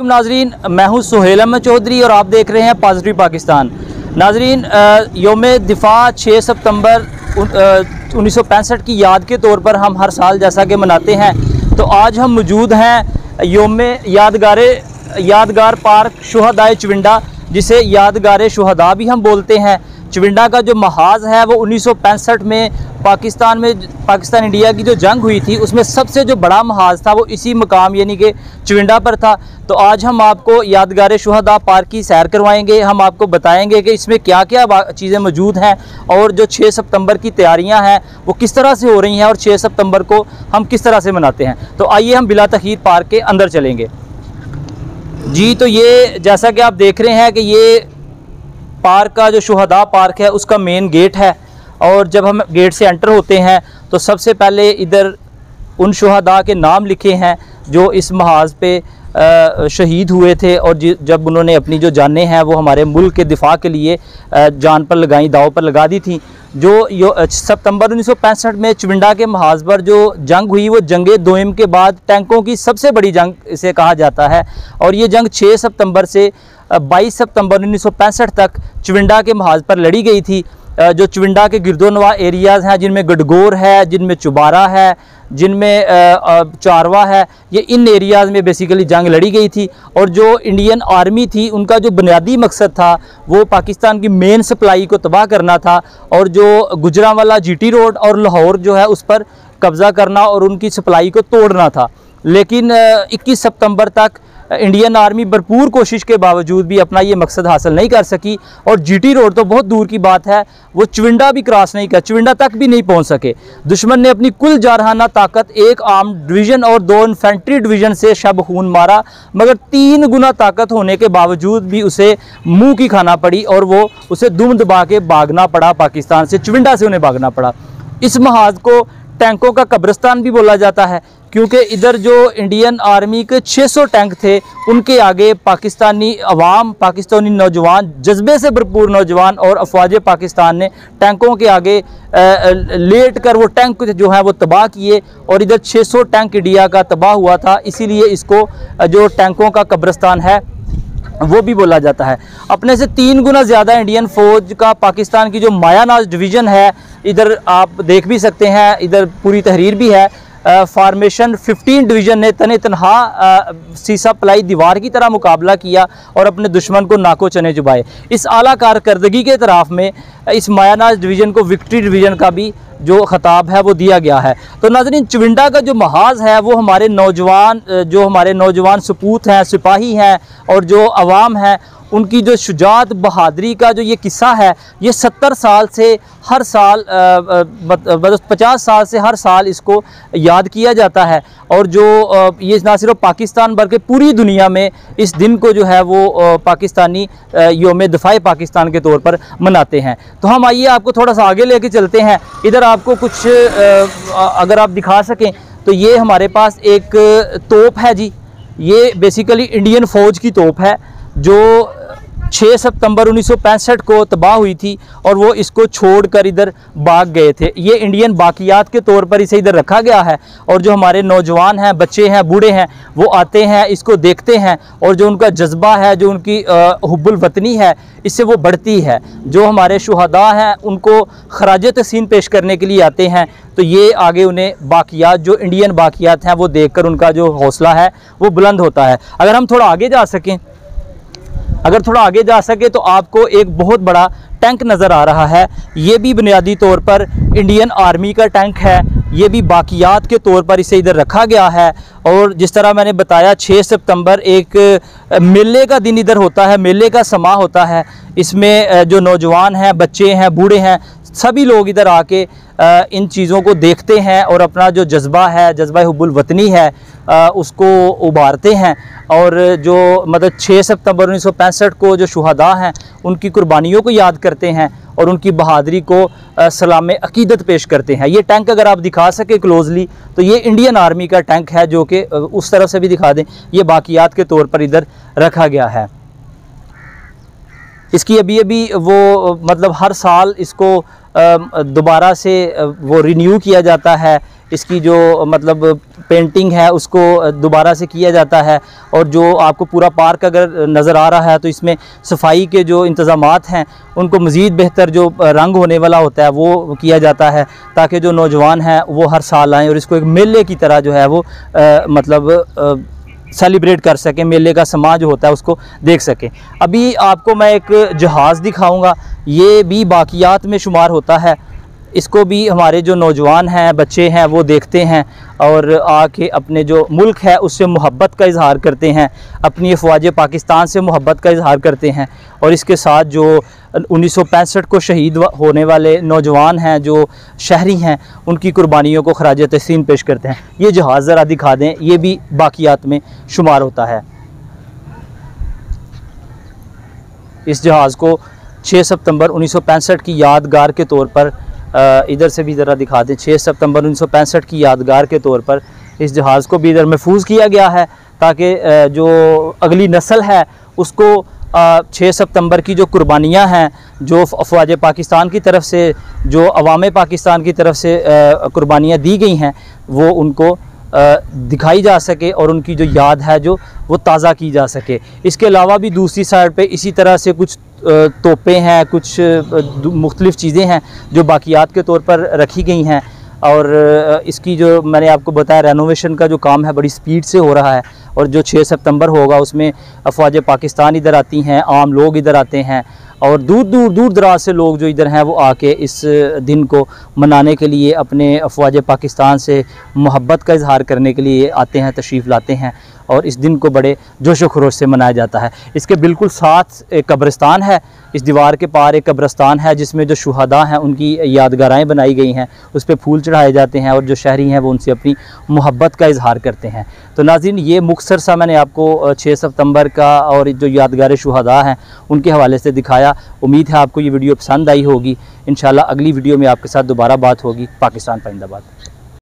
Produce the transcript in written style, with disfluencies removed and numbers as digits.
नाजरीन, मैं हूं सुहेल अहमद चौधरी और आप देख रहे हैं पॉजिटिव पाकिस्तान। नाजरीन, योम दिफा 6 सितंबर 1965 की याद के तौर पर हम हर साल जैसा कि मनाते हैं, तो आज हम मौजूद हैं योम यादगार पार्क शुहदाए चविंडा, जिसे यादगार शुहदा भी हम बोलते हैं। चविंडा का जो महाज है वो 1965 में पाकिस्तान इंडिया की जो जंग हुई थी उसमें सबसे जो बड़ा महाज था वो इसी मकाम यानी कि चविंडा पर था। तो आज हम आपको यादगार शुहदा पार्क की सैर करवाएंगे। हम आपको बताएंगे कि इसमें क्या क्या चीज़ें मौजूद हैं और जो 6 सितंबर की तैयारियां हैं वो किस तरह से हो रही हैं और 6 सितंबर को हम किस तरह से मनाते हैं। तो आइए हम बिला तखीर पार्क के अंदर चलेंगे जी। तो ये जैसा कि आप देख रहे हैं कि ये पार्क का जो शुहदा पार्क है उसका मेन गेट है, और जब हम गेट से एंटर होते हैं तो सबसे पहले इधर उन शुहदा के नाम लिखे हैं जो इस महाज पे शहीद हुए थे और जब उन्होंने अपनी जो जानें हैं वो हमारे मुल्क के दिफा के लिए जान पर लगाई, दाव पर लगा दी थी। जो सितंबर 1965 में चविंडा के महाज पर जो जंग हुई वो जंगे दोइम के बाद टैंकों की सबसे बड़ी जंग इसे कहा जाता है। और ये जंग 6 सितंबर से 22 सितंबर 1965 तक चविंडा के महाज पर लड़ी गई थी। जो चविंडा के गिरदोनवा एरियाज़ हैं जिनमें गडगोर है, जिनमें चुबारा है, जिनमें चारवा है, ये इन एरियाज़ में बेसिकली जंग लड़ी गई थी। और जो इंडियन आर्मी थी उनका जो बुनियादी मकसद था वो पाकिस्तान की मेन सप्लाई को तबाह करना था और जो गुजरांवाला जीटी रोड और लाहौर जो है उस पर कब्ज़ा करना और उनकी सप्लाई को तोड़ना था। लेकिन 21 सितंबर तक इंडियन आर्मी भरपूर कोशिश के बावजूद भी अपना ये मकसद हासिल नहीं कर सकी और जीटी रोड तो बहुत दूर की बात है, वो चविंडा भी क्रॉस नहीं किया, चविंडा तक भी नहीं पहुंच सके। दुश्मन ने अपनी कुल जारहाना ताकत 1 आर्म डिवीज़न और 2 इन्फेंट्री डिवीज़न से शब खून मारा, मगर 3 गुना ताकत होने के बावजूद भी उसे मुँह की खाना पड़ी और वो उसे दुम दबा के भागना पड़ा, पाकिस्तान से चविंडा से उन्हें भागना पड़ा। इस महाज को टैंकों का कब्रिस्तान भी बोला जाता है क्योंकि इधर जो इंडियन आर्मी के 600 टैंक थे उनके आगे पाकिस्तानी अवाम, पाकिस्तानी नौजवान, जज्बे से भरपूर नौजवान और अफवाज पाकिस्तान ने टैंकों के आगे लेट कर वो टैंक जो है वो तबाह किए और इधर 600 टैंक इंडिया का तबाह हुआ था। इसीलिए इसको जो टैंकों का कब्रिस्तान है वो भी बोला जाता है। अपने से 3 गुना ज़्यादा इंडियन फ़ौज का पाकिस्तान की जो मायानाज डिवीज़न है, इधर आप देख भी सकते हैं, इधर पूरी तहरीर भी है। फार्मेशन 15 डिवीज़न ने तने तनहा सीसा पलाई दीवार की तरह मुकाबला किया और अपने दुश्मन को नाको चने चुबाए। इस आला कारकर्दगी के तरफ में इस मायानाज डिवीज़न को विक्ट्री डिवीज़न का भी जो खिताब है वो दिया गया है। तो नाज़रीन, चविंडा का जो महाज है वो हमारे नौजवान सपूत हैं, सिपाही हैं और जो अवाम हैं उनकी जो शुजात बहादरी का जो ये किस्सा है, ये 70 साल से हर साल 50 साल से हर साल इसको याद किया जाता है। और जो ये ना सिर्फ पाकिस्तान बल्कि पूरी दुनिया में इस दिन को जो है वो पाकिस्तानी योम दिफाए पाकिस्तान के तौर पर मनाते हैं। तो हम आइए आपको थोड़ा सा आगे लेके चलते हैं। इधर आपको कुछ अगर आप दिखा सकें तो ये हमारे पास एक तोप है जी। ये बेसिकली इंडियन फ़ौज की तोप है जो 6 सितंबर 1965 को तबाह हुई थी और वो इसको छोड़कर इधर भाग गए थे। ये इंडियन बाकियात के तौर पर इसे इधर रखा गया है और जो हमारे नौजवान हैं, बच्चे हैं, बूढ़े हैं, वो आते हैं, इसको देखते हैं और जो उनका जज्बा है, जो उनकी हुब्बुल वतनी है, इससे वो बढ़ती है। जो हमारे शुहदा हैं उनको खराज तहसीन पेश करने के लिए आते हैं, तो ये आगे उन्हें बाकियात, जो इंडियन बाकियात हैं, वो देख कर उनका जो हौसला है वो बुलंद होता है। अगर हम थोड़ा आगे जा सके तो आपको एक बहुत बड़ा टैंक नज़र आ रहा है। ये भी बुनियादी तौर पर इंडियन आर्मी का टैंक है। ये भी बाकियात के तौर पर इसे इधर रखा गया है। और जिस तरह मैंने बताया 6 सितंबर एक मेले का दिन इधर होता है, मेले का समा होता है। इसमें जो नौजवान हैं, बच्चे हैं, बूढ़े हैं, सभी लोग इधर आके इन चीज़ों को देखते हैं और अपना जो जज्बा है, जज्बा हुब्बुल वतनी है, उसको उभारते हैं। और जो मतलब 6 सितंबर 1965 को जो शुहदा हैं उनकी कुर्बानियों को याद करते हैं और उनकी बहादरी को सलाम अकीदत पेश करते हैं। ये टैंक अगर आप दिखा सके क्लोजली तो ये इंडियन आर्मी का टैंक है जो कि उस तरफ से भी दिखा दें, ये बाकियात के तौर पर इधर रखा गया है। इसकी अभी वो मतलब हर साल इसको दोबारा से वो रिन्यू किया जाता है, इसकी जो मतलब पेंटिंग है उसको दोबारा से किया जाता है। और जो आपको पूरा पार्क अगर नज़र आ रहा है तो इसमें सफाई के जो इंतज़ामात हैं उनको मज़ीद बेहतर जो रंग होने वाला होता है वो किया जाता है, ताकि जो नौजवान हैं वो हर साल आएँ और इसको एक मेले की तरह जो है वो मतलब सेलिब्रेट कर सकें, मेले का समाज होता है उसको देख सकें। अभी आपको मैं एक जहाज़ दिखाऊंगा, ये भी बाक़ियात में शुमार होता है। इसको भी हमारे जो नौजवान हैं, बच्चे हैं, वो देखते हैं और आके अपने जो मुल्क है उससे मोहब्बत का इज़हार करते हैं, अपनी अफ़वाज पाकिस्तान से मोहब्बत का इज़हार करते हैं। और इसके साथ जो 1965 को शहीद होने वाले नौजवान हैं, जो शहरी हैं, उनकी कुर्बानियों को खराज तहसीन पेश करते हैं। ये जहाज़ ज़रा दिखा दें, ये भी बाक़ियात में शुमार होता है। इस जहाज़ को 6 सितंबर 1965 की यादगार के तौर पर इधर से भी ज़रा दिखा दें। 6 सितंबर 1965 की यादगार के तौर पर इस जहाज़ को भी इधर महफूज किया गया है, ताकि जो अगली नस्ल है उसको 6 सितंबर की जो कुर्बानियाँ हैं, जो अफ़वाज पाकिस्तान की तरफ से, जो अवाम पाकिस्तान की तरफ से कुर्बानियाँ दी गई हैं, वो उनको दिखाई जा सके और उनकी जो याद है जो वो ताज़ा की जा सके। इसके अलावा भी दूसरी साइड पे इसी तरह से कुछ तोपें हैं, कुछ मुख्तलिफ़ चीज़ें हैं जो बाक़ियात के तौर पर रखी गई हैं। और इसकी जो मैंने आपको बताया रेनोवेशन का जो काम है बड़ी स्पीड से हो रहा है। और जो 6 सितंबर होगा उसमें अफ़वाज पाकिस्तान इधर आती हैं, आम लोग इधर आते हैं और दूर दराज से लोग जो इधर हैं वो आके इस दिन को मनाने के लिए, अपने अफ़वाज पाकिस्तान से मोहब्बत का इज़हार करने के लिए आते हैं, तशरीफ़ लाते हैं और इस दिन को बड़े जोश व खरोश से मनाया जाता है। इसके बिल्कुल साथ एक कब्रिस्तान है, इस दीवार के पार एक कब्रिस्तान है जिसमें जो शुहदा हैं उनकी यादगारें बनाई गई हैं, उस पर फूल चढ़ाए जाते हैं और जो शहरी हैं वो उनसे अपनी मोहब्बत का इज़हार करते हैं। तो नाज़रीन, ये मुख्तसर सा मैंने आपको 6 सितंबर का और जो यादगार शुहदा हैं उनके हवाले से दिखाया। उम्मीद है आपको ये वीडियो पसंद आई होगी। इंशाल्लाह अगली वीडियो में आपके साथ दोबारा बात होगी। पाकिस्तान जिंदाबाद।